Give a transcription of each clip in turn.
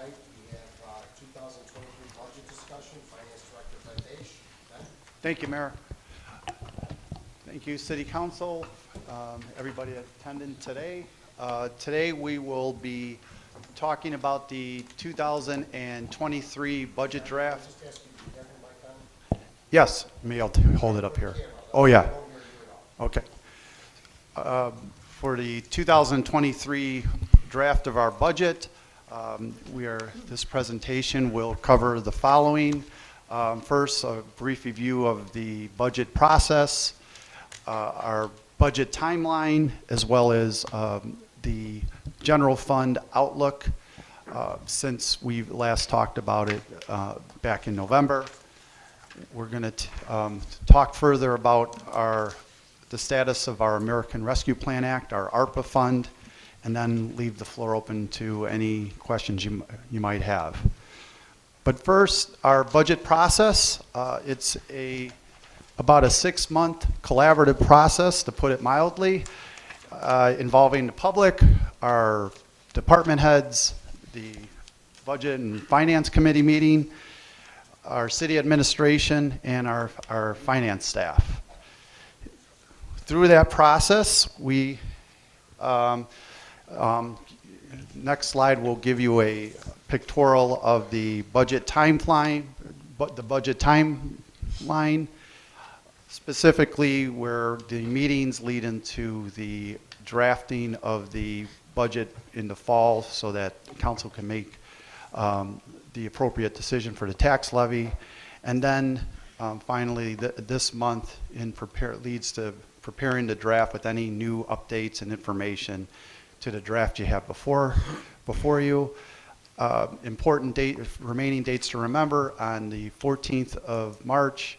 tonight we have 2023 budget discussion. Finance Director Ben Daish. Ben? Thank you, Mayor. Thank you, City Council, everybody attending today. Today we will be talking about the 2023 budget draft. Just ask you, do you have your mic on? Yes, maybe I'll hold it up here. Oh, yeah. Okay. For the 2023 draft of our budget, this presentation will cover the following. First, a brief review of the budget process, our budget timeline, as well as the general fund outlook since we last talked about it back in November. We're going to talk further about the status of our American Rescue Plan Act, our ARPA fund, and then leave the floor open to any questions you might have. But first, our budget process. It's about a 6-month collaborative process, to put it mildly, involving the public, our department heads, the Budget and Finance Committee meeting, our city administration, and our finance staff. Through that process, next slide will give you a pictorial of the budget timeline, specifically where the meetings lead into the drafting of the budget in the fall so that council can make the appropriate decision for the tax levy. And then finally, this month leads to preparing the draft with any new updates and information to the draft you have before you. Important remaining dates to remember: on the 14th of March,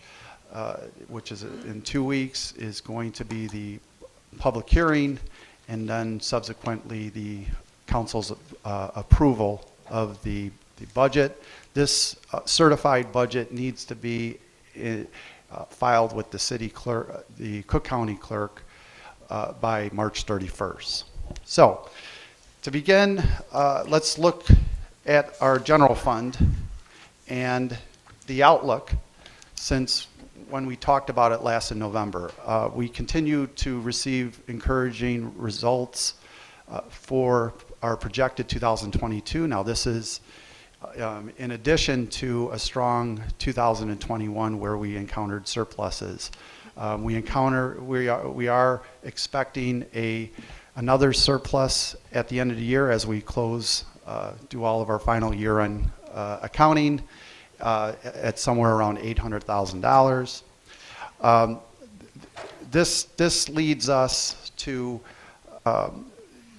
which is in 2 weeks, is going to be the public hearing, and then subsequently the council's approval of the budget. This certified budget needs to be filed with the city clerk, the Cook County clerk, by March 31st. So, to begin, let's look at our general fund and the outlook. Since when we talked about it last in November, we continue to receive encouraging results for our projected 2022. Now, this is in addition to a strong 2021 where we encountered surpluses. We are expecting another surplus at the end of the year as we do all of our final year-end accounting at somewhere around $800,000. This leads us to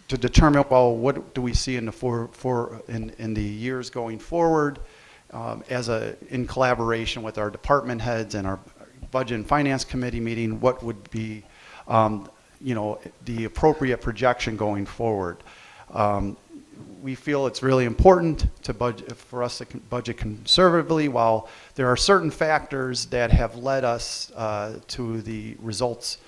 determine, well, what do we see in the years going forward, in collaboration with our department heads and our Budget and Finance Committee meeting, what would be the appropriate projection going forward. We feel it's really important for us to budget conservatively. While there are certain factors that have led us to the results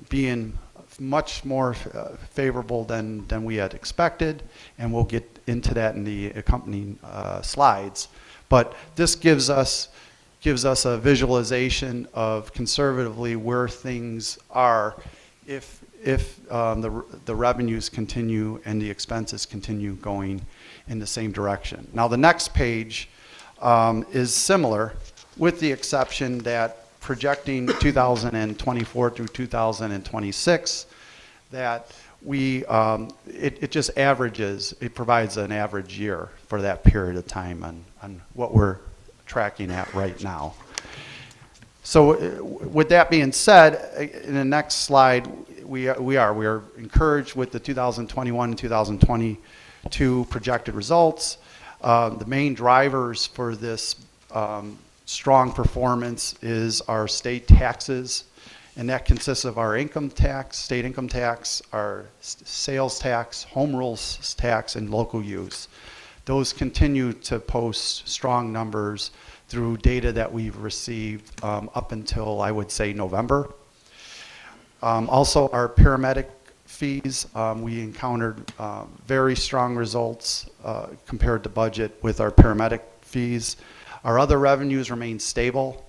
being much more favorable than we had expected, and we'll get into that in the accompanying slides. But this gives us a visualization of conservatively where things are if the revenues continue and the expenses continue going in the same direction. Now, the next page is similar, with the exception that projecting 2024 through 2026, that it just averages. It provides an average year for that period of time on what we're tracking at right now. So with that being said, in the next slide, we are encouraged with the 2021 and 2022 projected results. The main drivers for this strong performance is our state taxes, and that consists of our income tax, state income tax, our sales tax, home rules tax, and local use. Those continue to post strong numbers through data that we've received up until, I would say, November. Also, our paramedic fees, we encountered very strong results compared to budget with our paramedic fees. Our other revenues remain stable,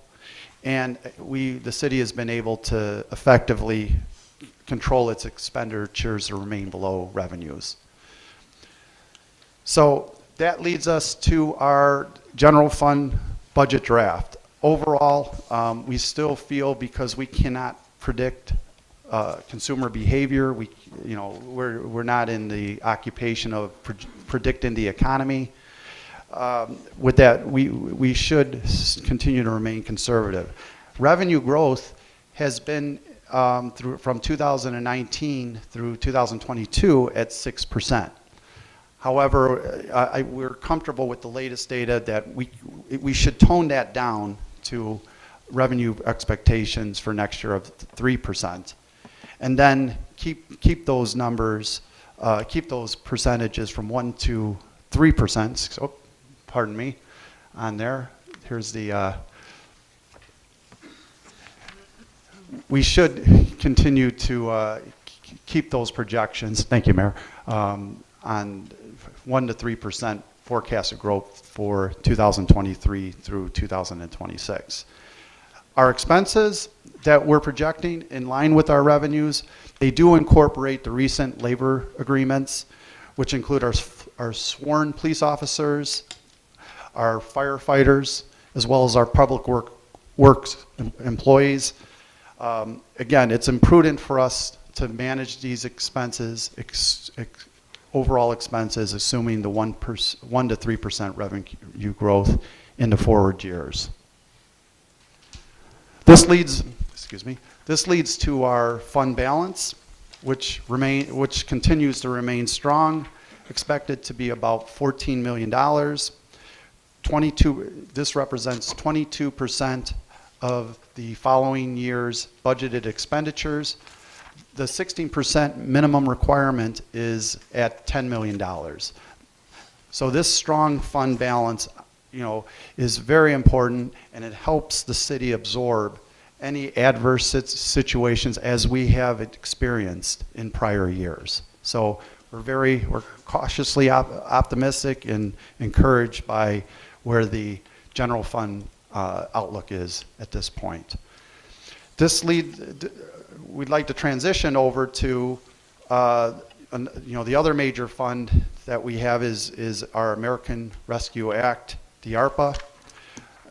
and the city has been able to effectively control its expenditures to remain below revenues. So that leads us to our general fund budget draft. Overall, we still feel, because we cannot predict consumer behavior, we're not in the occupation of predicting the economy. With that, we should continue to remain conservative. Revenue growth has been from 2019 through 2022 at 6%. However, we're comfortable with the latest data that we should tone that down to revenue expectations for next year of 3%, and then keep those numbers, keep those percentages from 1 to 3%. So, pardon me, on there. Here's the. We should continue to keep those projections. Thank you, Mayor. On 1 to 3% forecasted growth for 2023 through 2026. Our expenses that we're projecting in line with our revenues, they do incorporate the recent labor agreements, which include our sworn police officers, our firefighters, as well as our public works employees. Again, it's imprudent for us to manage these expenses, overall expenses, assuming the 1 to 3% revenue growth in the forward years. This leads to our fund balance, which continues to remain strong, expected to be about $14 million. This represents 22% of the following year's budgeted expenditures. The 16% minimum requirement is at $10 million. So this strong fund balance, is very important, and it helps the city absorb any adverse situations as we have experienced in prior years. So we're cautiously optimistic and encouraged by where the general fund outlook is at this point. We'd like to transition over to the other major fund that we have is our American Rescue Act, the ARPA.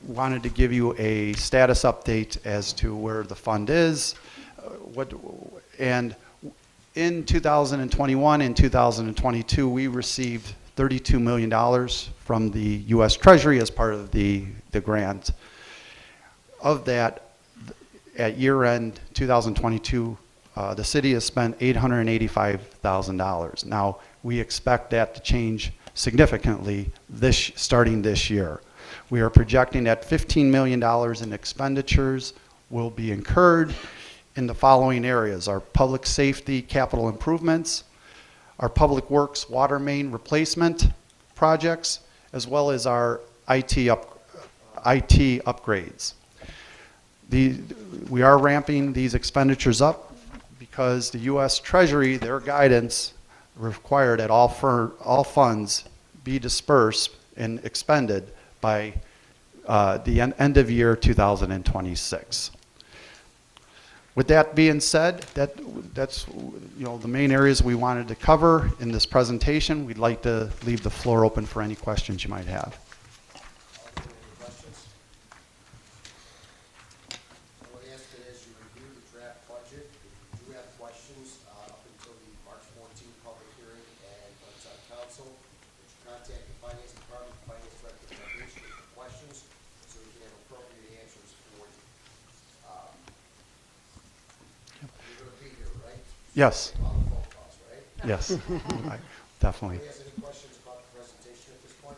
Wanted to give you a status update as to where the fund is. And in 2021 and 2022, we received $32 million from the U.S. Treasury as part of the grant. Of that, at year-end 2022, the city has spent $885,000. Now, we expect that to change significantly starting this year. We are projecting that $15 million in expenditures will be incurred in the following areas: our public safety capital improvements, our public works water main replacement projects, as well as our IT upgrades. We are ramping these expenditures up because the U.S. Treasury, their guidance required that all funds be dispersed and expended by the end of year 2026. With that being said, that's the main areas we wanted to cover in this presentation. We'd like to leave the floor open for any questions you might have. Any questions? I would ask that as you review the draft budget, if you do have questions up until the March 14th public hearing and once on council, that you contact the finance department, finance director, with questions, so we can have appropriate answers for you. You're going to be here, right? Yes. A lot of phone calls, right? Yes, definitely. Anybody has any questions about the presentation at this point?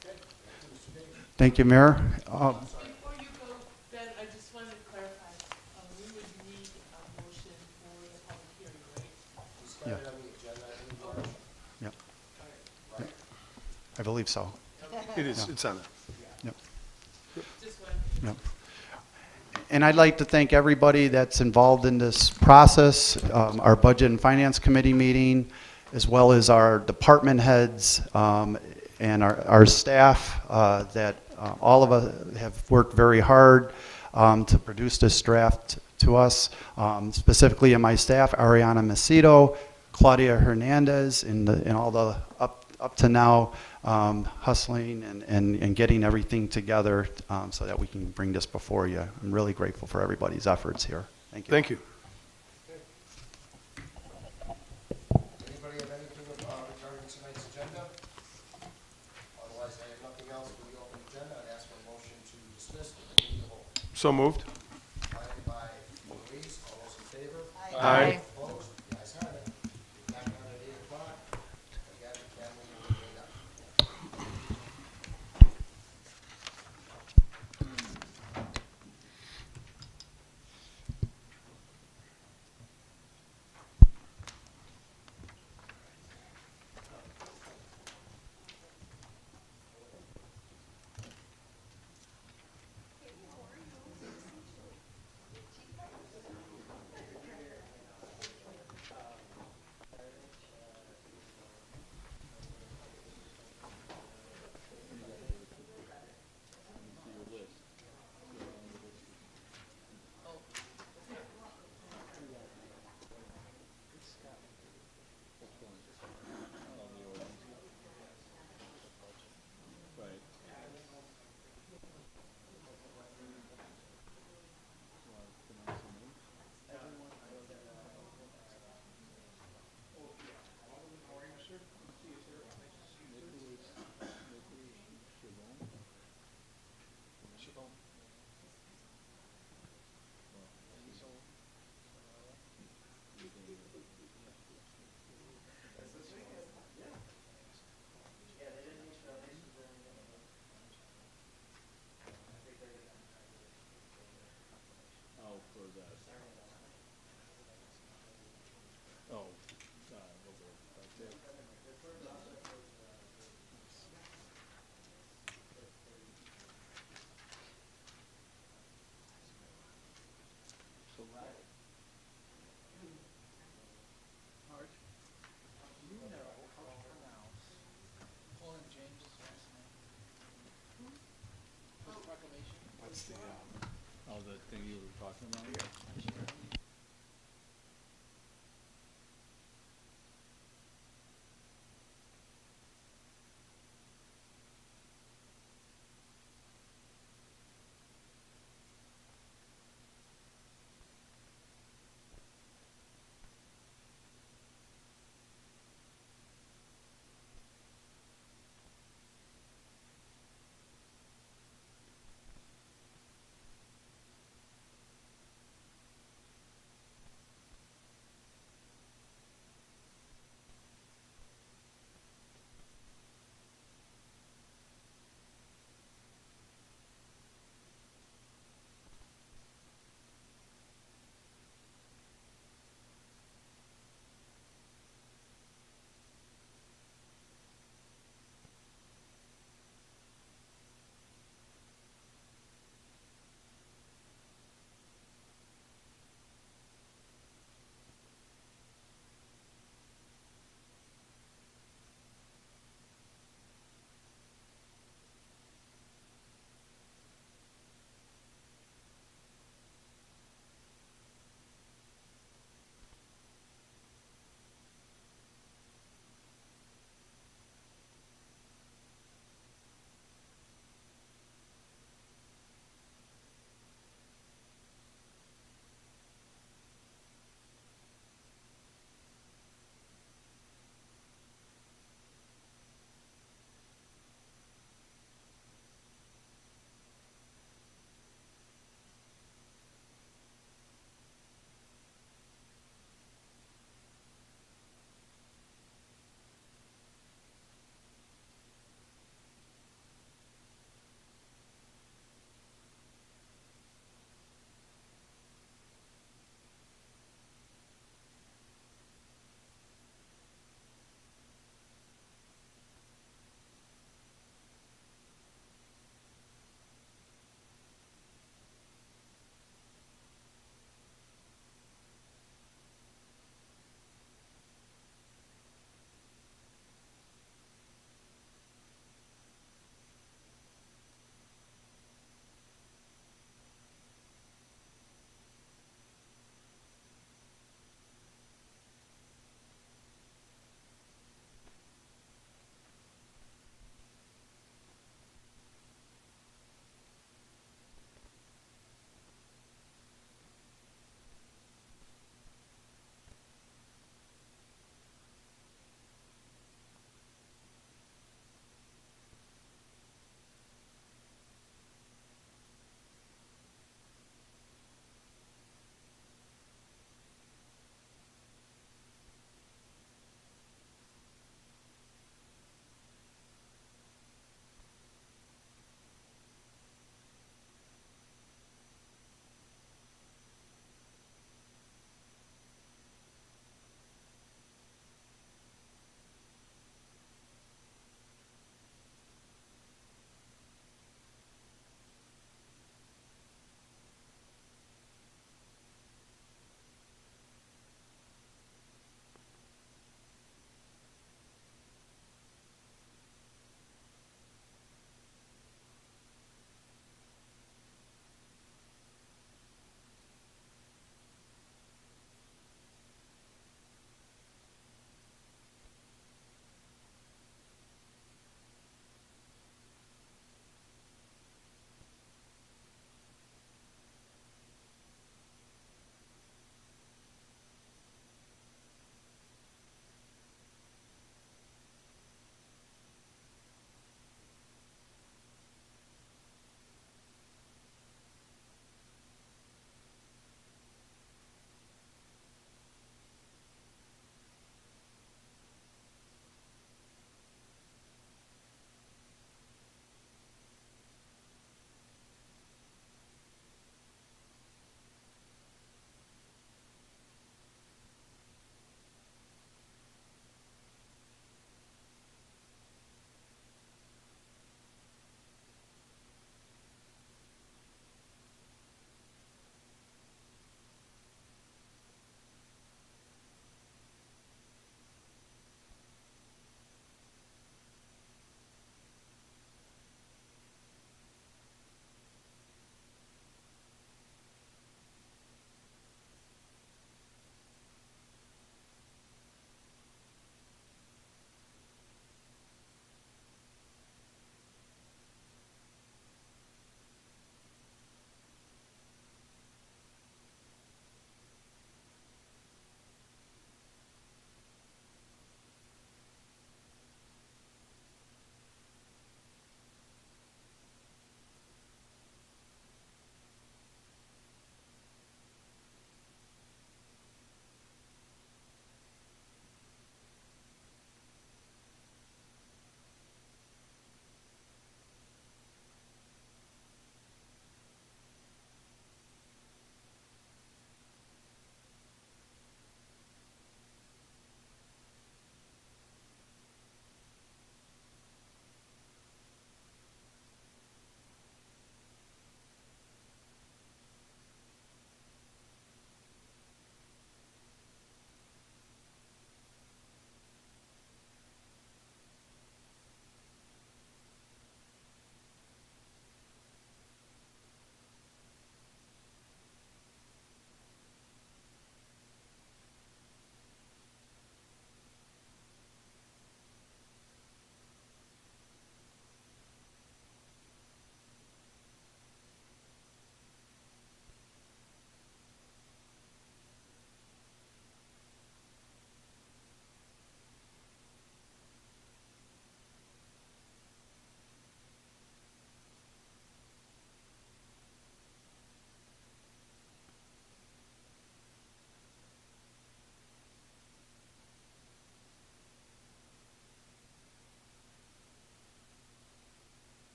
Okay, thank you, Mr. Davis. Thank you, Mayor. Before you go, Ben, I just wanted to clarify, we would need a motion for the public hearing, right? We started on the agenda in March, Yep, right? I believe so. It is, it's on it. Yep. Just one. Yep. And I'd like to thank everybody that's involved in this process, our Budget and Finance Committee meeting, as well as our department heads and our staff that all of us have worked very hard to produce this draft to us, specifically in my staff, Ariana Macedo, Claudia Hernandez, and all the up to now hustling and getting everything together so that we can bring this before you. I'm really grateful for everybody's efforts here. Thank you. Thank you. Anybody have anything regarding tonight's agenda? Otherwise, I have nothing else for the open agenda. I'd ask for a motion to dismiss the committee of the whole. So moved. Provided by Louise. All those in favor? Aye. Opposed? The ayes have it. We're back on at 8 o'clock. Again, the camera will remain up. Oh, the thing you were talking about? Yeah.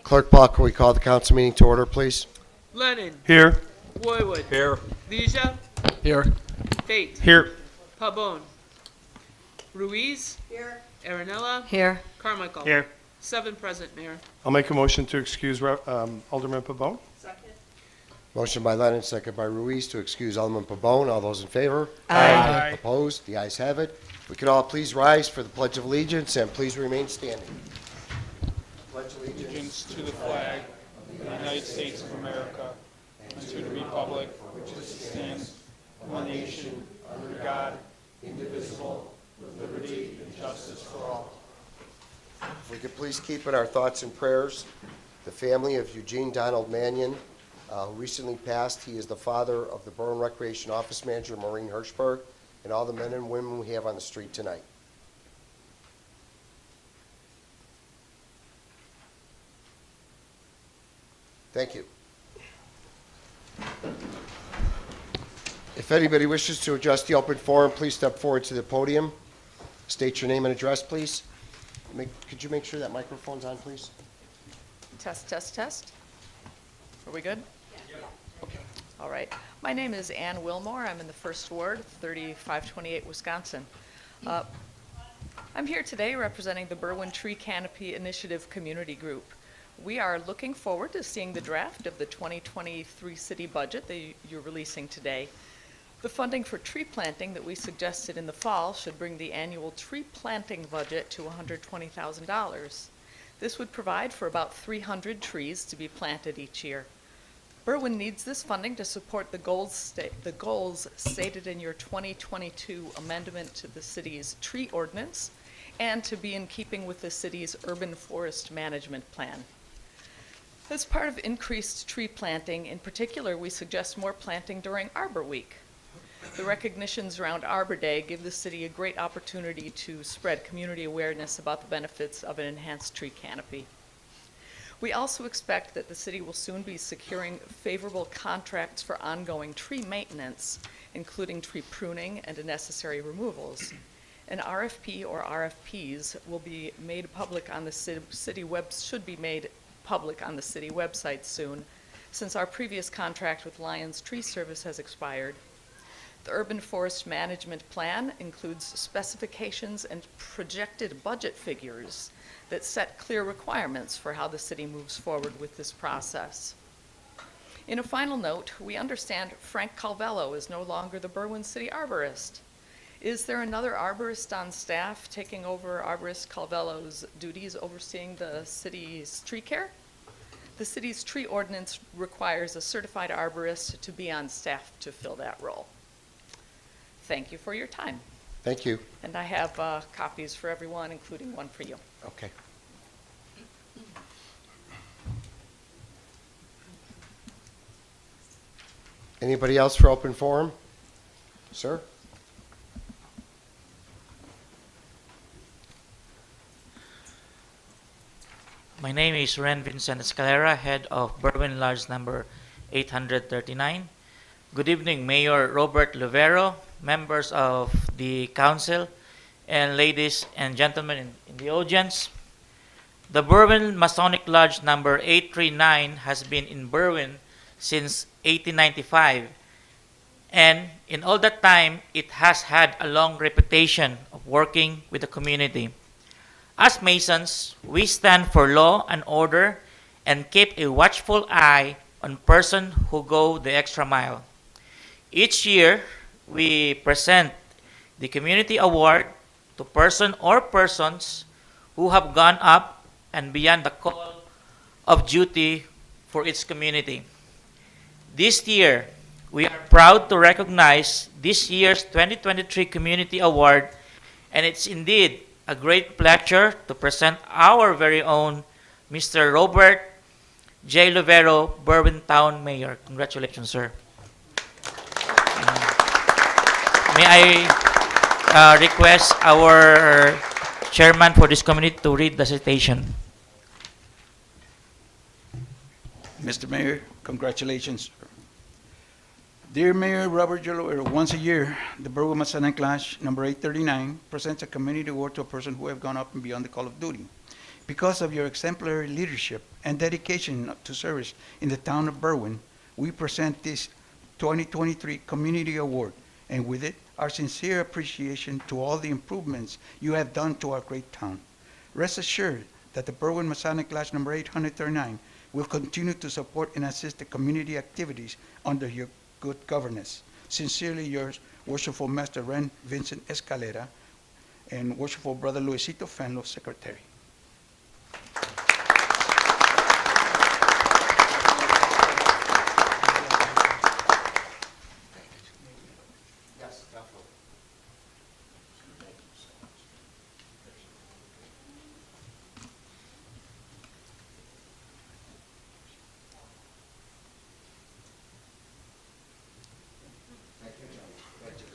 Clerk Paul, can we call the council meeting to order, please? Lennon. Here. Roywood. Here. Leisha. Here. Fate. Here. Pabon. Ruiz. Here. Aranella. Here. Carmichael. Here. 7 present, Mayor. I'll make a motion to excuse Alderman Pabon. Second. Motion by Lennon, second by Ruiz to excuse Alderman Pabon. All those in favor? Aye. Opposed? The ayes have it. We can all please rise for the Pledge of Allegiance and please remain standing. Pledge allegiance. Allegiance to the flag of the United States of America and to the republic which stands one nation under God, indivisible, with liberty and justice for all. If we could please keep in our thoughts and prayers the family of Eugene Donald Mannion, who recently passed. He is the father of the Berwyn Recreation Office Manager, Maureen Hirschberg, and all the men and women we have on the street tonight. Thank you. If anybody wishes to address the open forum, please step forward to the podium. State your name and address, please. Could you make sure that microphone's on, please? Test, test, test. Are we good? Okay. All right. My name is Ann Wilmore. I'm in the 1st Ward, 3528 Wisconsin. I'm here today representing the Berwyn Tree Canopy Initiative Community Group. We are looking forward to seeing the draft of the 2023 city budget that you're releasing today. The funding for tree planting that we suggested in the fall should bring the annual tree planting budget to $120,000. This would provide for about 300 trees to be planted each year. Berwyn needs this funding to support the goals stated in your 2022 amendment to the city's tree ordinance and to be in keeping with the city's urban forest management plan. As part of increased tree planting, in particular, we suggest more planting during Arbor Week. The recognitions around Arbor Day give the city a great opportunity to spread community awareness about the benefits of an enhanced tree canopy. We also expect that the city will soon be securing favorable contracts for ongoing tree maintenance, including tree pruning and necessary removals. An RFP or RFPs will be made public on the city should be made public on the city website soon, since our previous contract with Lions Tree Service has expired. The Urban Forest Management Plan includes specifications and projected budget figures that set clear requirements for how the city moves forward with this process. In a final note, we understand Frank Calvello is no longer the Berwyn City Arborist. Is there another arborist on staff taking over Arborist Calvello's duties overseeing the city's tree care? The city's tree ordinance requires a certified arborist to be on staff to fill that role. Thank you for your time. Thank you. And I have copies for everyone, including one for you. Okay. Anybody else for open forum? Sir? My name is Ren Vincent Escalera, head of Berwyn Lodge number 839. Good evening, Mayor Robert Lovero, members of the council, and ladies and gentlemen in the audience. The Berwyn Masonic Lodge number 839 has been in Berwyn since 1895, and in all that time, it has had a long reputation of working with the community. As Masons, we stand for law and order and keep a watchful eye on persons who go the extra mile. Each year, we present the Community Award to person or persons who have gone up and beyond the call of duty for its community. This year, we are proud to recognize this year's 2023 Community Award, and it's indeed a great pleasure to present our very own Mr. Robert J. Lovero, Berwyn Town Mayor. Congratulations, sir. May I request our chairman for this committee to read the citation. Mr. Mayor, congratulations. Dear Mayor Robert J. Lovero, once a year, the Berwyn Masonic Lodge number 839 presents a community award to a person who have gone up and beyond the call of duty. Because of your exemplary leadership and dedication to service in the town of Berwyn, we present this 2023 Community Award, and with it, our sincere appreciation to all the improvements you have done to our great town. Rest assured that the Berwyn Masonic Lodge number 839 will continue to support and assist the community activities under your good governance. Sincerely yours, Worshipful Master Ren Vincent Escalera, and Worshipful Brother Luisito Fenlo, Secretary. Yes, definitely. Thank you, John. Thank you.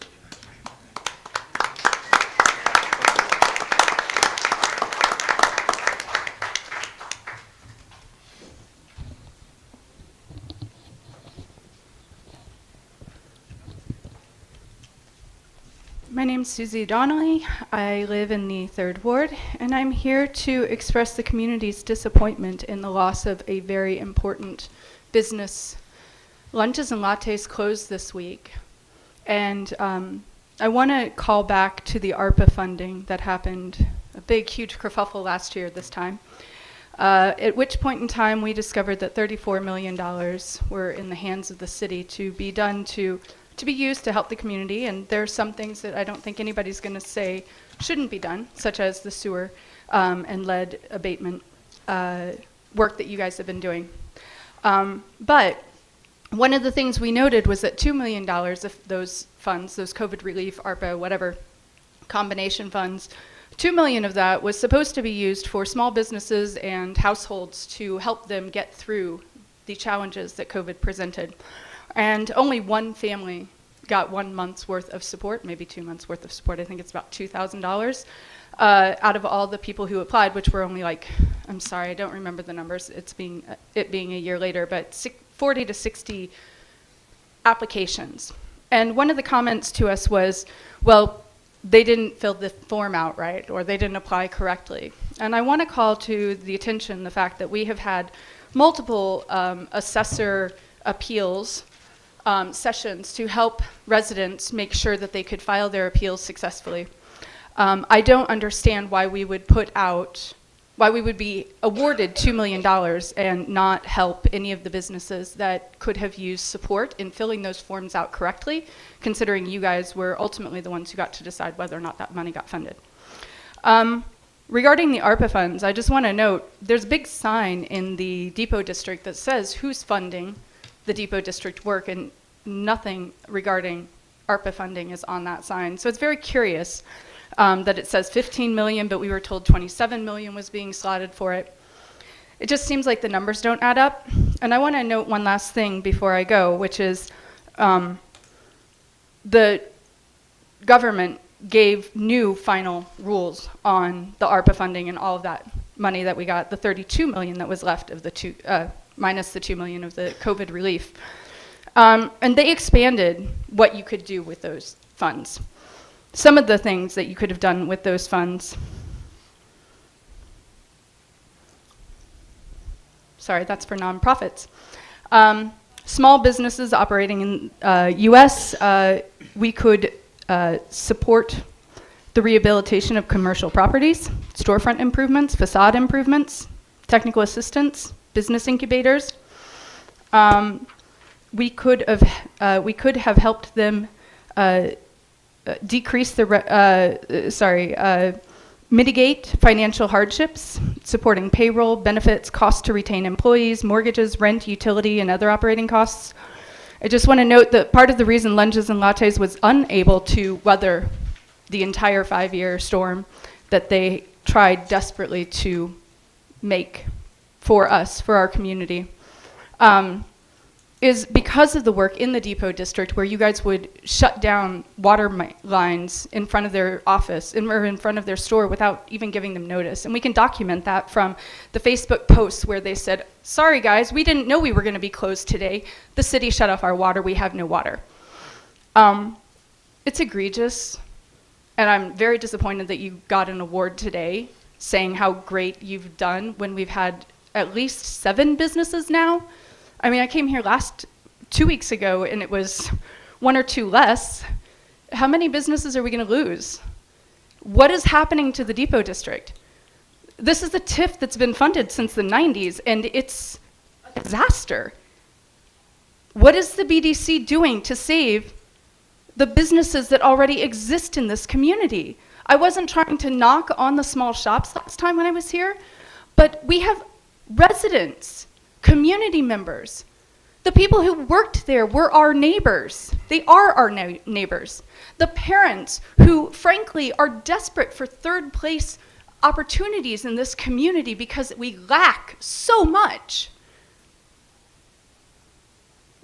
My name's Susie Donnelly. I live in the 3rd Ward, and I'm here to express the community's disappointment in the loss of a very important business. Lunches and Lattes closed this week, and I want to call back to the ARPA funding that happened, a big, huge kerfuffle last year this time, at which point in time we discovered that $34 million were in the hands of the city to be done to be used to help the community, and there are some things that I don't think anybody's going to say shouldn't be done, such as the sewer and lead abatement work that you guys have been doing. But one of the things we noted was that $2 million of those funds, those COVID relief, ARPA, whatever, combination funds, $2 million of that was supposed to be used for small businesses and households to help them get through the challenges that COVID presented. And only one family got 1 month's worth of support, maybe 2 months' worth of support. I think it's about $2,000 out of all the people who applied, which were only like, I'm sorry, I don't remember the numbers. It being a year later, but 40 to 60 applications. And one of the comments to us was, well, they didn't fill the form out right, or they didn't apply correctly. And I want to call to the attention the fact that we have had multiple assessor appeals sessions to help residents make sure that they could file their appeals successfully. I don't understand why we would be awarded $2 million and not help any of the businesses that could have used support in filling those forms out correctly, considering you guys were ultimately the ones who got to decide whether or not that money got funded. Regarding the ARPA funds, I just want to note there's a big sign in the Depot District that says who's funding the Depot District work, and nothing regarding ARPA funding is on that sign. So it's very curious that it says 15 million, but we were told 27 million was being slotted for it. It just seems like the numbers don't add up. And I want to note one last thing before I go, which is the government gave new final rules on the ARPA funding and all of that money that we got, the 32 million that was left of the minus the 2 million of the COVID relief. And they expanded what you could do with those funds. Some of the things that you could have done with those funds. Sorry, that's for nonprofits. Small businesses operating in U.S., we could support the rehabilitation of commercial properties, storefront improvements, facade improvements, technical assistance, business incubators. We could have helped them mitigate financial hardships, supporting payroll, benefits, costs to retain employees, mortgages, rent, utility, and other operating costs. I just want to note that part of the reason Lunches and Lattes was unable to weather the entire 5-year storm that they tried desperately to make for us, for our community, is because of the work in the Depot District, where you guys would shut down water lines in front of their office or in front of their store without even giving them notice. And we can document that from the Facebook posts where they said, sorry guys, we didn't know we were going to be closed today. The city shut off our water. We have no water. It's egregious, and I'm very disappointed that you got an award today saying how great you've done when we've had at least 7 businesses now. I mean, I came here 2 weeks ago and it was 1 or 2 less. How many businesses are we going to lose? What is happening to the Depot District? This is a TIF that's been funded since the 90s, and it's a disaster. What is the BDC doing to save the businesses that already exist in this community? I wasn't trying to knock on the small shops last time when I was here, but we have residents, community members. The people who worked there were our neighbors. They are our neighbors. The parents who, frankly, are desperate for third place opportunities in this community because we lack so much,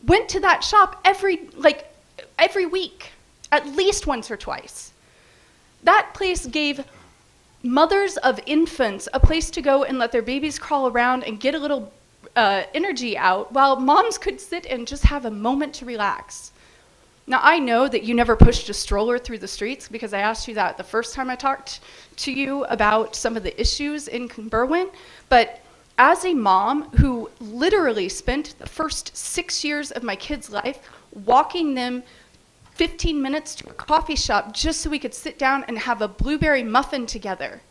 went to that shop every week, at least once or twice. That place gave mothers of infants a place to go and let their babies crawl around and get a little energy out while moms could sit and just have a moment to relax. Now, I know that you never pushed a stroller through the streets because I asked you that the first time I talked to you about some of the issues in Berwyn, but as a mom who literally spent the first 6 years of my kid's life walking them 15 minutes to a coffee shop just so we could sit down and have a blueberry muffin together,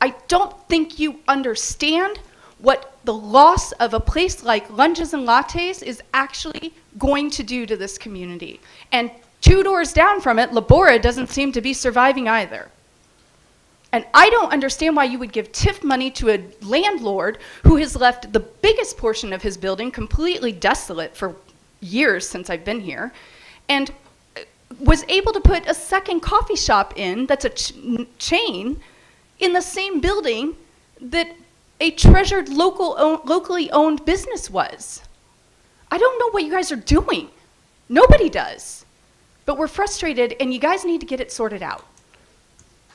I don't think you understand what the loss of a place like Lunches and Lattes is actually going to do to this community. And 2 doors down from it, Labora doesn't seem to be surviving either. And I don't understand why you would give TIF money to a landlord who has left the biggest portion of his building completely desolate for years since I've been here, and was able to put a second coffee shop in that's a chain in the same building that a treasured locally owned business was. I don't know what you guys are doing. Nobody does. But we're frustrated, and you guys need to get it sorted out.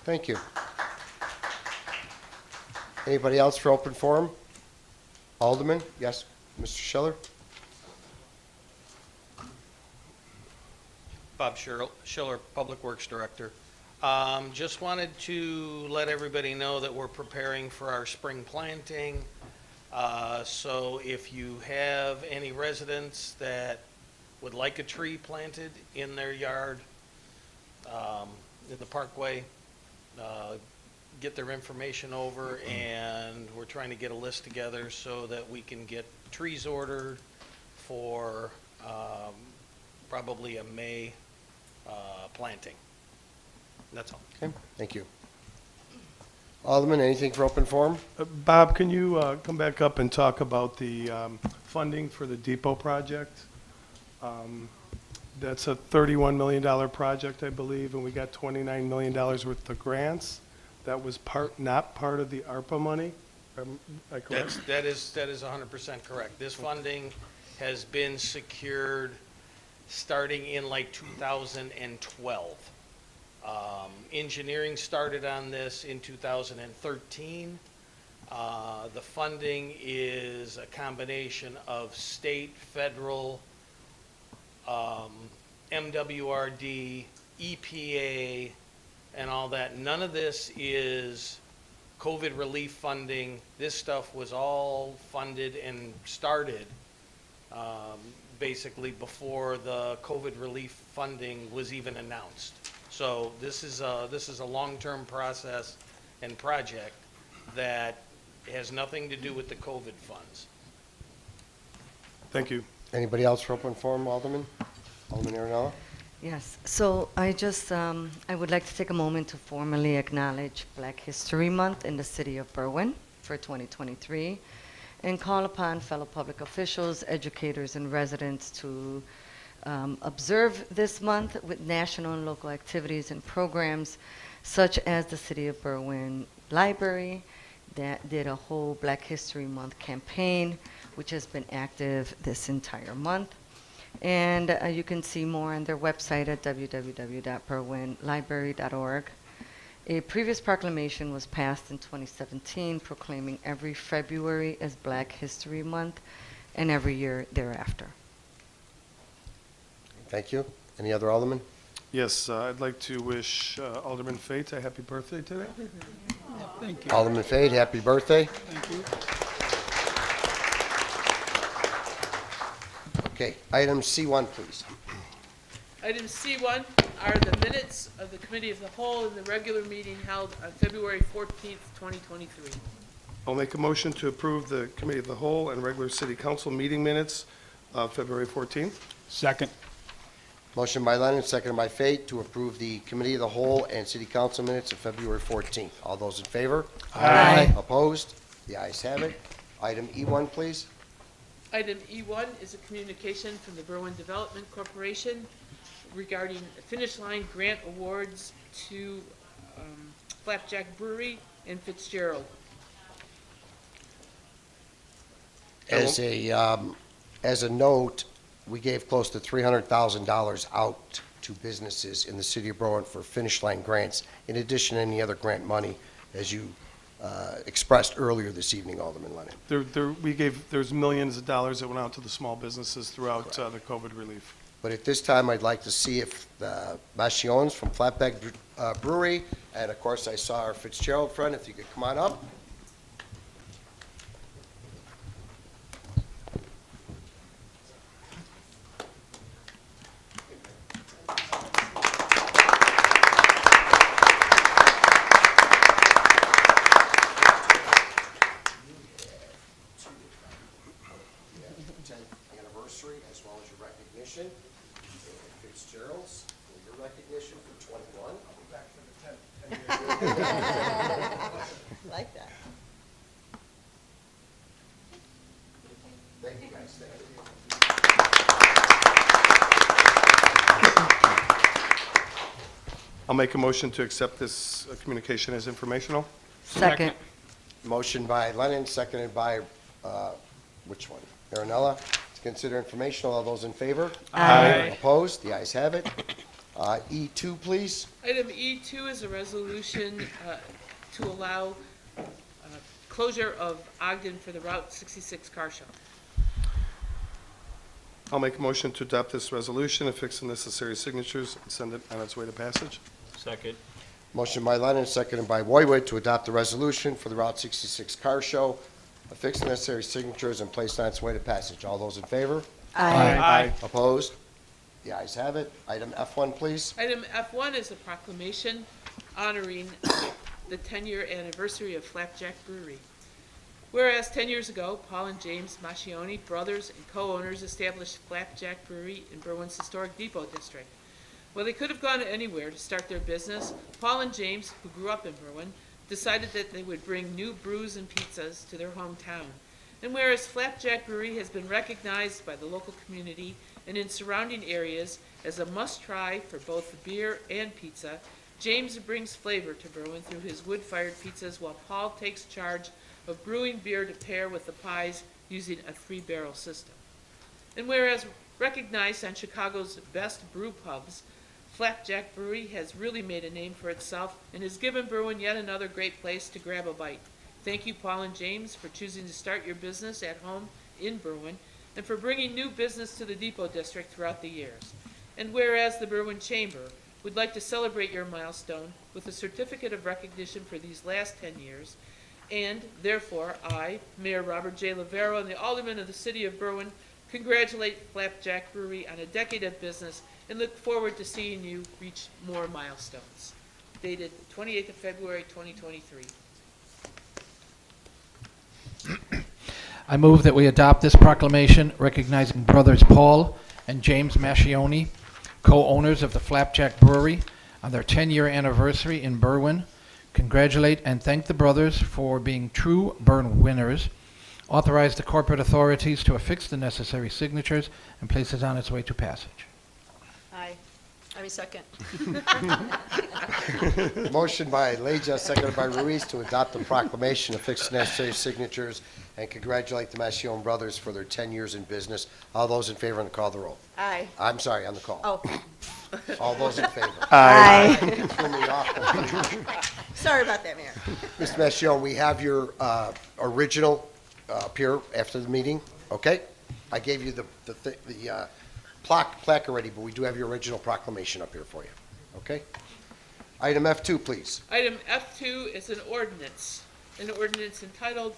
Thank you. Anybody else for open forum? Alderman? Yes, Mr. Schiller? Bob Schiller, Public Works Director. Just wanted to let everybody know that we're preparing for our spring planting. So if you have any residents that would like a tree planted in their yard, in the parkway, get their information over, and we're trying to get a list together so that we can get trees ordered for probably a May planting. That's all. Okay, thank you. Alderman, anything for open forum? Bob, can you come back up and talk about the funding for the depot project? That's a $31 million project, I believe, and we got $29 million worth of grants. That was not part of the ARPA money? Am I correct? That is 100% correct. This funding has been secured starting in like 2012. Engineering started on this in 2013. The funding is a combination of state, federal, MWRD, EPA, and all that. None of this is COVID relief funding. This stuff was all funded and started basically before the COVID relief funding was even announced. So this is a long-term process and project that has nothing to do with the COVID funds. Thank you. Anybody else for open forum, Alderman? Alderman Arenella? Yes, so I just, I would like to take a moment to formally acknowledge Black History Month in the city of Berwyn for 2023 and call upon fellow public officials, educators, and residents to observe this month with national and local activities and programs such as the City of Berwyn Library that did a whole Black History Month campaign, which has been active this entire month. And you can see more on their website at www.berwynlibrary.org. A previous proclamation was passed in 2017 proclaiming every February as Black History Month and every year thereafter. Thank you. Any other alderman? Yes, I'd like to wish Alderman Fate a happy birthday today. Thank you. Alderman Fade, happy birthday. Thank you. Okay, item C1, please. Item C1 are the minutes of the Committee of the Whole in the regular meeting held on February 14th, 2023. I'll make a motion to approve the Committee of the Whole and regular City Council meeting minutes of February 14th. Second. Motion by Lennon, seconded by Fate, to approve the Committee of the Whole and City Council minutes of February 14th. All those in favor? Aye. Opposed? The ayes have it. Item E1, please. Item E1 is a communication from the Berwyn Development Corporation regarding Finish Line grant awards to Flapjack Brewery and Fitzgerald. As a note, we gave close to $300,000 out to businesses in the city of Berwyn for Finish Line grants, in addition to any other grant money, as you expressed earlier this evening, Alderman Lennon. There's millions of dollars that went out to the small businesses throughout the COVID relief. But at this time, I'd like to see if the Machions from Flatback Brewery, and of course, I saw our Fitzgerald friend, if you could come on up. As well as your recognition, and Fitzgerald's, for your recognition for 21. I'll be back for the 10th. Like that. Thank you, guys. Thank you. I'll make a motion to accept this communication as informational. Second. Motion by Lennon, seconded by, which one? Marinella. To consider informational. All those in favor? Aye. Opposed? The ayes have it. E2, please. Item E2 is a resolution to allow closure of Ogden for the Route 66 car show. I'll make a motion to adopt this resolution, affix the necessary signatures, and send it on its way to passage. Second. Motion by Lennon, seconded by Boywood, to adopt the resolution for the Route 66 car show, affix the necessary signatures, and place on its way to passage. All those in favor? Aye. Opposed? The ayes have it. Item F1, please. Item F1 is a proclamation honoring the 10-year anniversary of Flapjack Brewery. Whereas 10 years ago, Paul and James Mascioni, brothers and co-owners, established Flapjack Brewery in Berwyn's historic Depot District. While they could have gone anywhere to start their business, Paul and James, who grew up in Berwyn, decided that they would bring new brews and pizzas to their hometown. And whereas Flapjack Brewery has been recognized by the local community and in surrounding areas as a must-try for both the beer and pizza, James brings flavor to Berwyn through his wood-fired pizzas, while Paul takes charge of brewing beer to pair with the pies using a 3-barrel system. And whereas recognized on Chicago's best brew pubs, Flapjack Brewery has really made a name for itself and has given Berwyn yet another great place to grab a bite. Thank you, Paul and James, for choosing to start your business at home in Berwyn and for bringing new business to the Depot District throughout the years. And whereas the Berwyn Chamber would like to celebrate your milestone with a certificate of recognition for these last 10 years, and therefore I, Mayor Robert J. Lavero, and the Aldermen of the City of Berwyn congratulate Flapjack Brewery on a decade of business and look forward to seeing you reach more milestones. Dated 28th of February, 2023. I move that we adopt this proclamation recognizing brothers Paul and James Mascioni, co-owners of the Flapjack Brewery, on their 10-year anniversary in Berwyn. Congratulate and thank the brothers for being true Berwyners. Authorize the corporate authorities to affix the necessary signatures and place it on its way to passage. Aye. I mean, second. Motion by Leja, seconded by Ruiz, to adopt the proclamation, affix the necessary signatures, and congratulate the Machion brothers for their 10 years in business. All those in favor on the call the roll. Aye. I'm sorry, on the call. Oh, All those in favor. aye. Threw me off. Sorry about that, Mayor. Mr. Machion, we have your original up here after the meeting, okay? I gave you the plaque already, but we do have your original proclamation up here for you. Okay. Item F2, please. Item F2 is an ordinance entitled,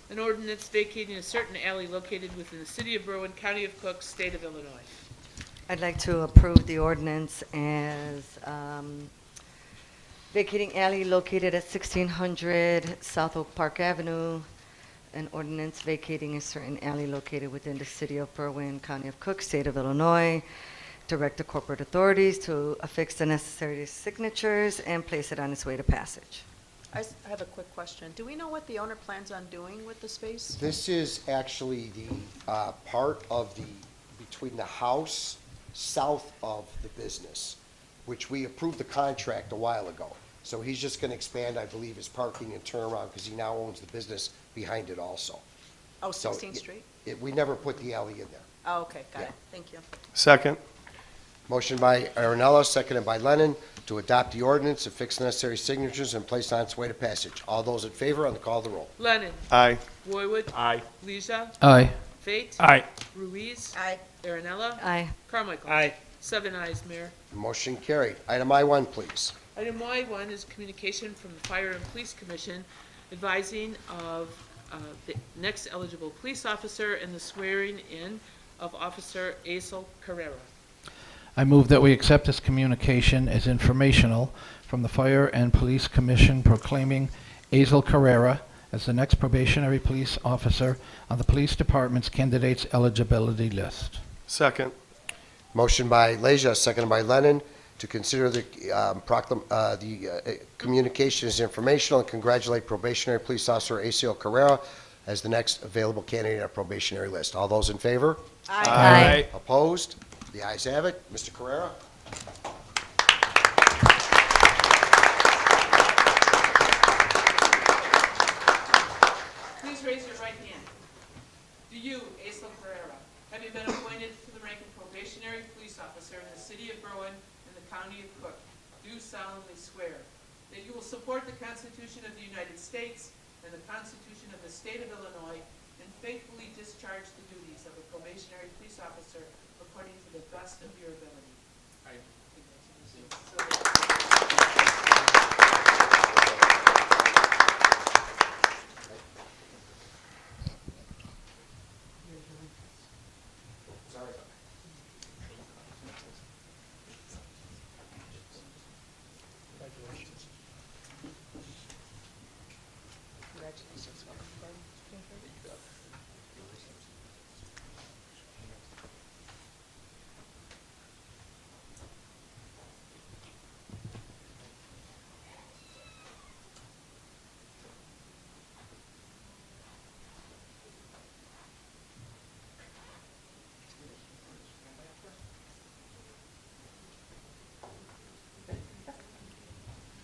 an ordinance vacating a certain alley located within the city of Berwyn, county of Cook, state of Illinois. I'd like to approve the ordinance as vacating alley located at 1600 South Oak Park Avenue, an ordinance vacating a certain alley located within the city of Berwyn, county of Cook, state of Illinois, direct the corporate authorities to affix the necessary signatures and place it on its way to passage. I have a quick question. Do we know what the owner plans on doing with the space? This is actually the part of between the house south of the business, which we approved the contract a while ago. So he's just going to expand, I believe, his parking and turnaround because he now owns the business behind it also. Oh, So 16th Street? We never put the alley in there. Oh, okay, got Yeah. it. Thank you. Second. Motion by Arenella, seconded by Lennon, to adopt the ordinance, affix the necessary signatures, and place on its way to passage. All those in favor on the call of the roll. Lennon. Aye. Roywood. Aye. Leisure. Aye. Fate. Aye. Ruiz. Aye. Aaronella. Aye. Carmichael. Aye. 7 ayes, Mayor. Motion carried. Item I1, please. Item Y1 is communication from the Fire and Police Commission advising of the next eligible police officer and the swearing in of Officer Azel Carrera. I move that we accept this communication as informational from the Fire and Police Commission proclaiming Azel Carrera as the next probationary police officer on the police department's candidates eligibility list. Second. Motion by Leisure, seconded by Lennon, to consider the communication as informational and congratulate probationary police officer Azel Carrera as the next available candidate on our probationary list. All those in favor? Aye. Opposed? The ayes have it. Mr. Carrera? Please raise your right hand. Do you, Azel Carrera, having been appointed to the rank of probationary police officer in the city of Berwyn and the county of Cook, do solemnly swear that you will support the Constitution of the United States and the Constitution of the state of Illinois and faithfully discharge the duties of a probationary police officer according to the best of your ability? Sorry. Congratulations.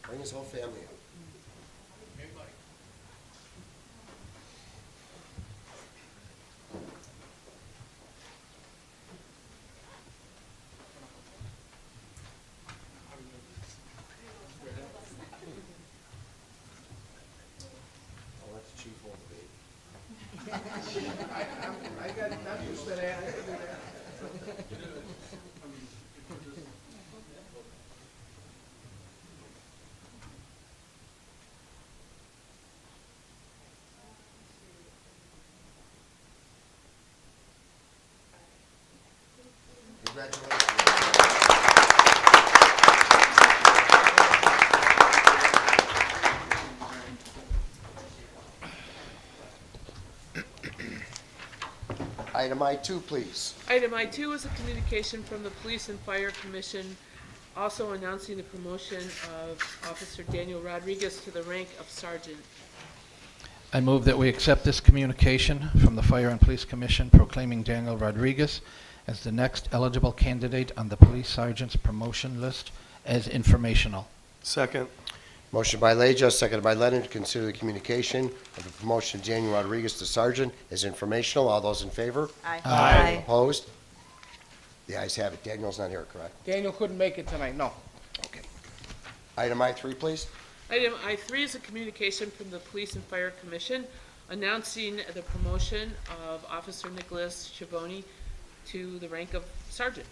Bring his whole family up. I'll let the chief hold the baby. Congratulations. Item I2, please. Item I2 is a communication from the Police and Fire Commission also announcing the promotion of Officer Daniel Rodriguez to the rank of sergeant. I move that we accept this communication from the Fire and Police Commission proclaiming Daniel Rodriguez as the next eligible candidate on the police sergeant's promotion list as informational. Second. Motion by Leja, seconded by Lennon, to consider the communication of the promotion of Daniel Rodriguez to sergeant as informational. All those in favor? Aye. Aye. Opposed? The ayes have it. Daniel's not here, correct? Daniel couldn't make it tonight, no. Okay. Item I3, please. Item I3 is a communication from the Police and Fire Commission announcing the promotion of Officer Nicholas Schiavone to the rank of sergeant.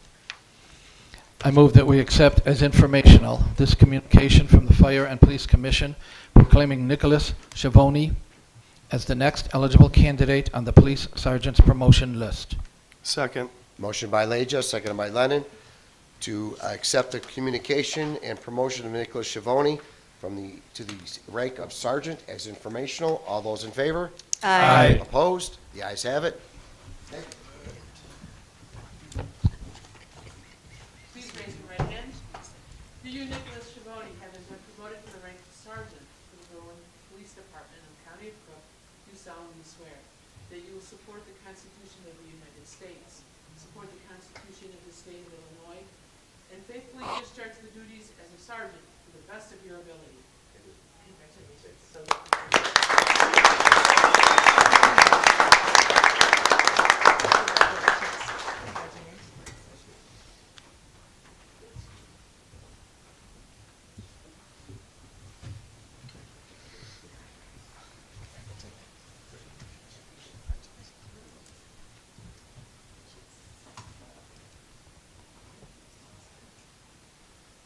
I move that we accept as informational this communication from the Fire and Police Commission proclaiming Nicholas Schiavone as the next eligible candidate on the police sergeant's promotion list. Second. Motion by Leja, seconded by Lennon, to accept the communication and promotion of Nicholas Schiavone to the rank of sergeant as informational. All those in favor? Aye. Opposed? The ayes have it. Please raise your right hand. Do you, Nicholas Schiavone, having been promoted to the rank of sergeant for the Berwyn Police Department of the County of Cook, do solemnly swear that you will support the Constitution of the United States, support the Constitution of the State of Illinois, and faithfully discharge the duties as a sergeant to the best of your ability? Congratulations.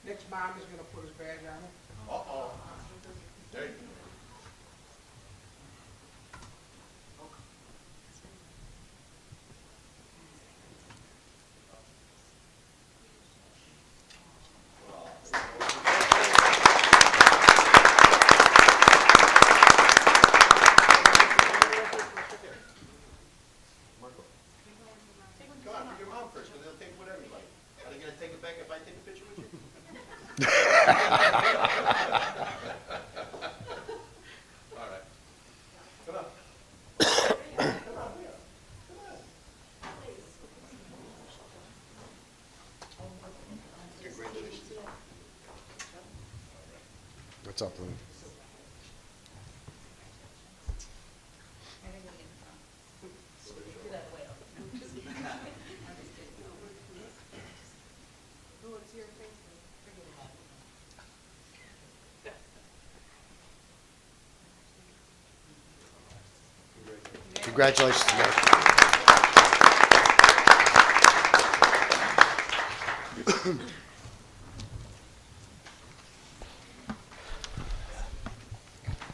Next mom is going to put his badge on it. Uh-oh. There you go. Come on, for your mom first, but they'll take with everybody. Are they going to take it back if I take a picture with you? All right. Come on. Come on, come on. Congratulations. What's up, Lou? Congratulations, Mayor.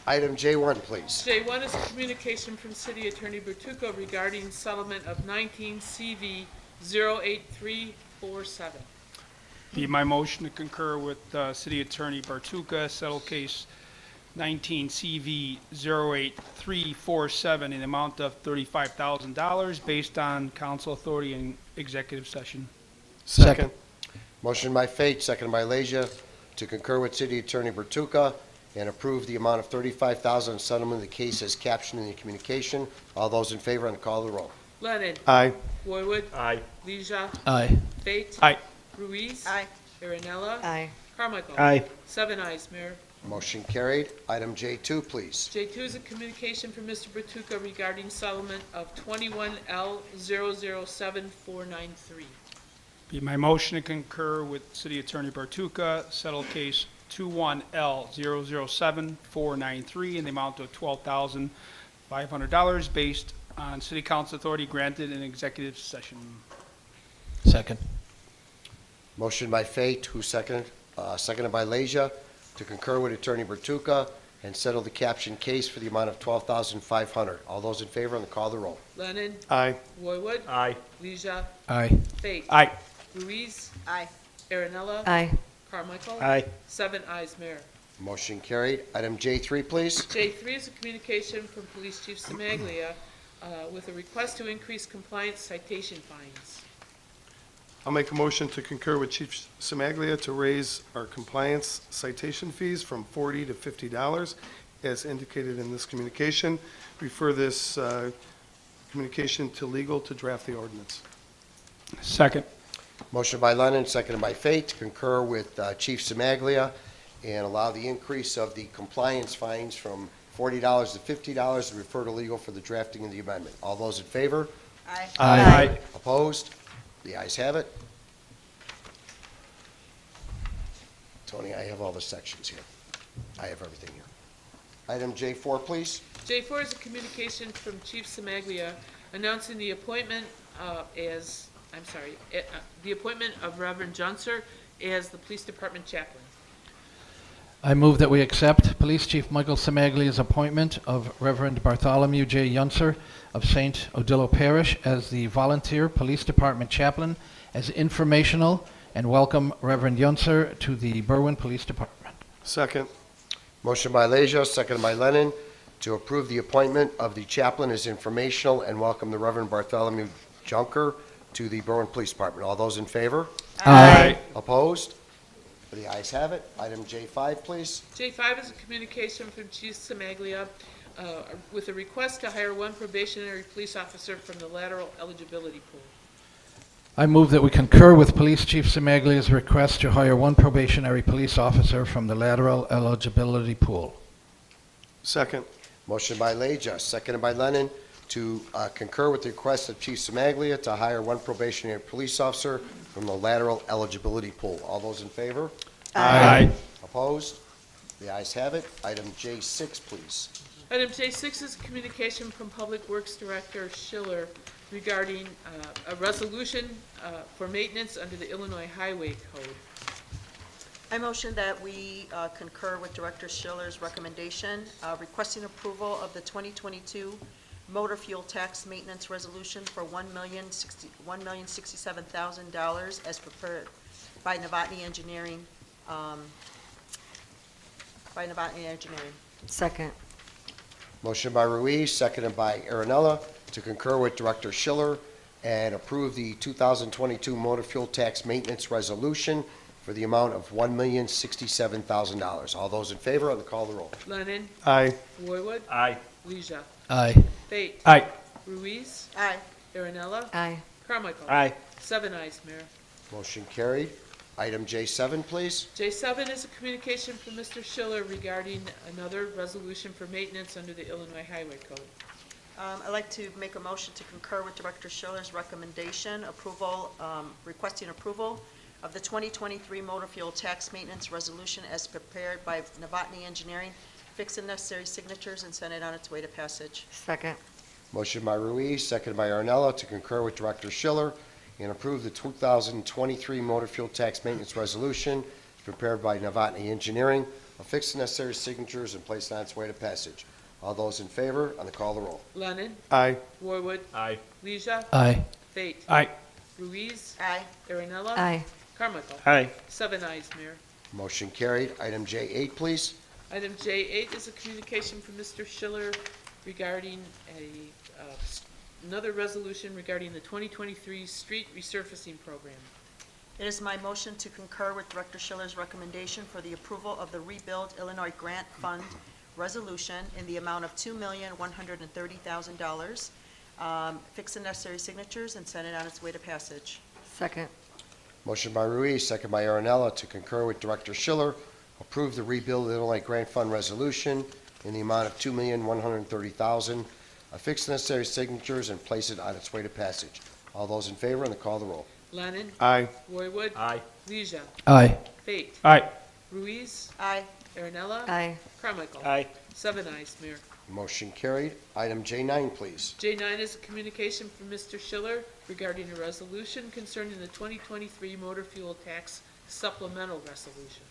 Item J1, please. J1 is a communication from City Attorney Bertucco regarding settlement of 19 CV 08347. Be my motion to concur with City Attorney Bartuca, settle case 19 CV 08347 in the amount of $35,000 based on council authority in executive session. Second. Motion by Fate, seconded by Leja, to concur with City Attorney Bertuca and approve the amount of $35,000 in settlement of the case as captioned in the communication. All those in favor on the call of the roll. Lennon. Aye. Boywood. Aye. Leisure. Aye. Fate. Aye. Ruiz. Aye. Aaronella. Aye. Carmichael. Aye. 7 ayes, Mayor. Motion carried. Item J2, please. J2 is a communication from Mr. Bertucco regarding settlement of 21L007493. Be my motion to concur with City Attorney Bartuca, settle case 21L007493 in the amount of $12,500 based on city council authority granted in executive session. Second. Motion by Fate, who seconded? Seconded by Leja, to concur with Attorney Bertuca and settle the caption case for the amount of $12,500. All those in favor on the call of the roll. Lennon. Aye. Boywood. Aye. Leisure. Aye. Fate. Aye. Ruiz. Aye. Aaronella. Aye. Carmichael. Aye. 7 ayes, Mayor. Motion carried. Item J3, please. J3 is a communication from Police Chief Samaglia with a request to increase compliance citation fines. I'll make a motion to concur with Chief Semaglia to raise our compliance citation fees from $40 to $50 as indicated in this communication. Refer this communication to legal to draft the ordinance. Second. Motion by Lennon, seconded by Fate, to concur with Chief Semaglia and allow the increase of the compliance fines from $40 to $50 and refer to legal for the drafting of the amendment. All those in favor? Aye. Aye. Opposed? The ayes have it. Tony, I have all the sections here. I have everything here. Item J4, please. J4 is a communication from Chief Samaglia announcing the appointment as the appointment of Reverend Junser as the Police Department Chaplain. I move that we accept Police Chief Michael Samaglia's appointment of Reverend Bartholomew J. Yunser of St. Odilo Parish as the volunteer Police Department Chaplain as informational, and welcome Reverend Yunser to the Berwyn Police Department. Second. Motion by Leisure, seconded by Lennon, to approve the appointment of the chaplain as informational and welcome the Reverend Bartholomew Junker to the Berwyn Police Department. All those in favor? Aye. Opposed? The ayes have it. Item J5, please. J5 is a communication from Chief Samaglia with a request to hire one probationary police officer from the lateral eligibility pool. I move that we concur with Police Chief Samaglia's request to hire one probationary police officer from the lateral eligibility pool. Second. Motion by Leisure, seconded by Lennon, to concur with the request of Chief Samaglia to hire one probationary police officer from the lateral eligibility pool. All those in favor? Aye. Opposed? The ayes have it. Item J6, please. Item J6 is a communication from Public Works Director Schiller regarding a resolution for maintenance under the Illinois Highway Code. I motion that we concur with Director Schiller's recommendation, requesting approval of the 2022 motor fuel tax maintenance resolution for $1,067,000 as prepared by Novotny Engineering. Second. Motion by Ruiz, seconded by Aaronella, to concur with Director Schiller and approve the 2022 motor fuel tax maintenance resolution for the amount of $1,067,000. All those in favor on the call of the roll. Lennon. Aye. Roywood. Aye. Leisure. Aye. Fate. Aye. Ruiz. Aye. Aaronella. Aye. Carmichael. Aye. 7 ayes, Mayor. Motion carried. Item J7, please. J7 is a communication from Mr. Schiller regarding another resolution for maintenance under the Illinois Highway Code. I'd like to make a motion to concur with Director Schiller's recommendation, requesting approval of the 2023 motor fuel tax maintenance resolution as prepared by Novotny Engineering, fix the necessary signatures, and send it on its way to passage. Second. Motion by Ruiz, seconded by Aaronella, to concur with Director Schiller and approve the 2023 motor fuel tax maintenance resolution prepared by Novotny Engineering, affix the necessary signatures, and place it on its way to passage. All those in favor on the call of the roll. Lennon. Aye. Roywood. Aye. Leisure. Aye. Fate. Aye. Ruiz. Aye. Aaronella. Aye. Carmichael. Aye. 7 ayes, Mayor. Motion carried. Item J8, please. Item J8 is a communication from Mr. Schiller regarding another resolution regarding the 2023 street resurfacing program. It is my motion to concur with Director Schiller's recommendation for the approval of the Rebuild Illinois Grant Fund resolution in the amount of $2,130,000. Fix the necessary signatures and send it on its way to passage. Second. Motion by Ruiz, second by Aaronella, to concur with Director Schiller, approve the Rebuild Illinois Grant Fund resolution in the amount of $2,130,000, affix the necessary signatures, and place it on its way to passage. All those in favor on the call of the roll. Lennon. Aye. Roywood. Aye. Leisure. Aye. Fate. Aye. Ruiz. Aye. Aaronella. Aye. Carmichael. Aye. 7 ayes, Mayor. Motion carried. Item J9, please. J9 is a communication from Mr. Schiller regarding a resolution concerning the 2023 motor fuel tax supplemental resolution.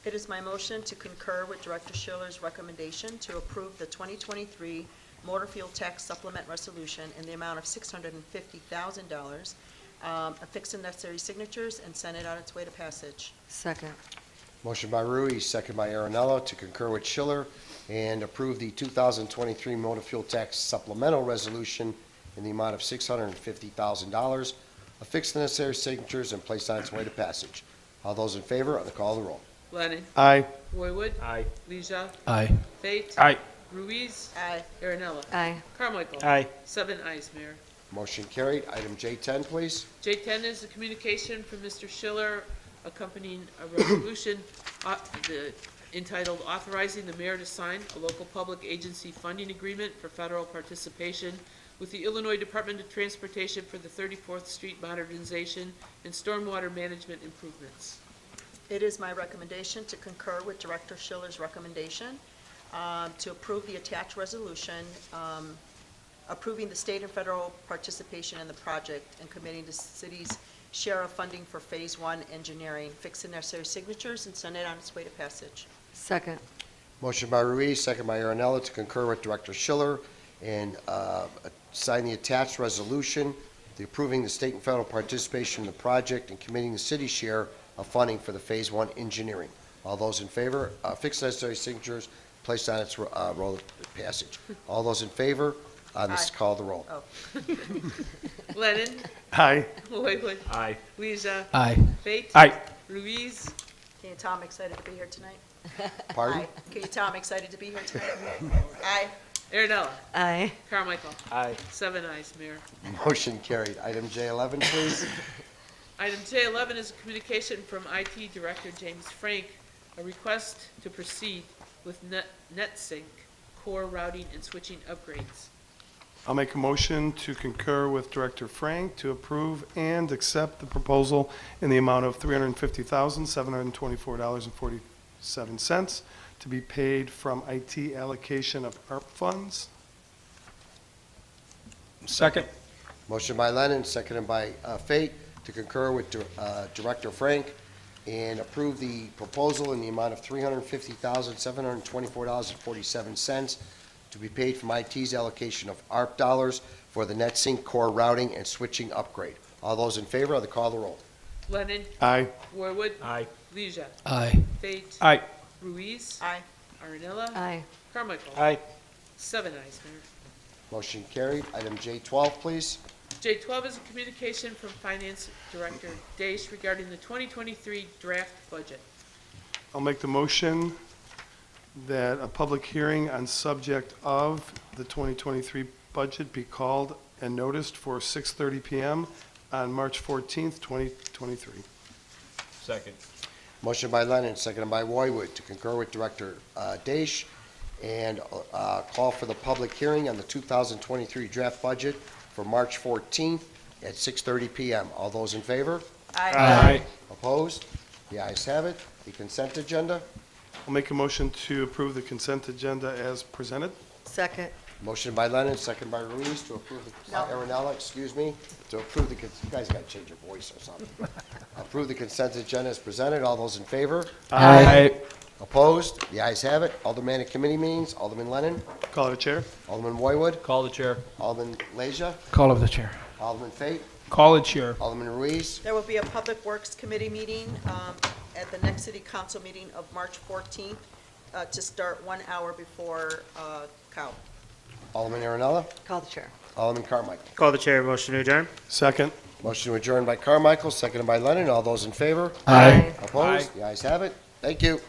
It is my motion to concur with Director Schiller's recommendation to approve the 2023 motor fuel tax supplement resolution in the amount of $650,000, affix the necessary signatures, and send it on its way to passage. Second. Motion by Ruiz, second by Aaronella, to concur with Schiller and approve the 2023 motor fuel tax supplemental resolution in the amount of $650,000, affix the necessary signatures, and place on its way to passage. All those in favor on the call of the roll. Lennon. Aye. Roywood. Aye. Leisure. Aye. Fate. Aye. Ruiz. Aye. Aaronella. Aye. Carmichael. Aye. 7 ayes, Mayor. Motion carried. Item J10, please. J10 is a communication from Mr. Schiller accompanying a resolution entitled Authorizing the Mayor to Sign a Local Public Agency Funding Agreement for Federal Participation with the Illinois Department of Transportation for the 34th Street Modernization and Stormwater Management Improvements. It is my recommendation to concur with Director Schiller's recommendation to approve the attached resolution approving the state and federal participation in the project, and committing the city's share of funding for Phase 1 engineering. Fix the necessary signatures and send it on its way to passage. Second. Motion by Ruiz, second by Aaronella, to concur with Director Schiller and sign the attached resolution, the approving the state and federal participation in the project and committing the city's share of funding for the Phase 1 engineering. All those in favor, fix necessary signatures, placed on its roll of passage. All those in favor, this is Aye. called the roll. Oh. Lennon. Aye. Boyd. Aye. Leisure. Aye. Fate. Aye. Ruiz. Can you tell I'm excited to be here tonight? Pardon? Aye. Can you tell I'm excited to be here tonight? Aye. Aaronella. Aye. Carmichael. Aye. 7 ayes, Mayor. Motion carried. Item J11, please. Item J11 is a communication from IT Director James Frank, a request to proceed with NetSync core routing and switching upgrades. I'll make a motion to concur with Director Frank to approve and accept the proposal in the amount of $350,724.47 to be paid from IT allocation of ARP funds. Second. Motion by Lennon, seconded by Fate, to concur with Director Frank and approve the proposal in the amount of $350,724.47 to be paid from IT's allocation of ARP dollars for the NetSync core routing and switching upgrade. All those in favor, the call the roll. Lennon. Aye. Warwood. Aye. Leisure. Aye. Fate. Aye. Ruiz. Aye. Aaronella. Aye. Carmichael. Aye. 7 ayes, Mayor. Motion carried. Item J12, please. J12 is a communication from Finance Director Dace regarding the 2023 draft budget. I'll make the motion that a public hearing on subject of the 2023 budget be called and noticed for 6:30 PM on March 14th, 2023. Second. Motion by Lennon, seconded by Roywood, to concur with Director Dace and call for the public hearing on the 2023 draft budget for March 14th at 6:30 PM. All those in favor? Aye. Opposed? The ayes have it. The consent agenda. I'll make a motion to approve the consent agenda as presented. Second. Motion by Lennon, seconded by Ruiz to approve the, Aaronella, excuse me, to approve the, you guys gotta change your voice or something. Approve the consent agenda as presented. All those in favor? Aye. Opposed? The ayes have it. Aldermanic committee meetings. Alderman Lennon, Call it a chair. Alderman Roywood, Call the chair. Alderman Leisure, Call of the chair. Alderman Fate, Call the chair. Alderman Ruiz. There will be a Public Works Committee meeting at the next City Council meeting of March 14th to start 1 hour before COW. Alderman Aaronella, Call the chair. Alderman Carmichael. Call the chair. Motion to adjourn. Second. Motion to adjourn by Carmichael, seconded by Lennon. All those in favor? Aye. Opposed? The ayes have it. Thank you.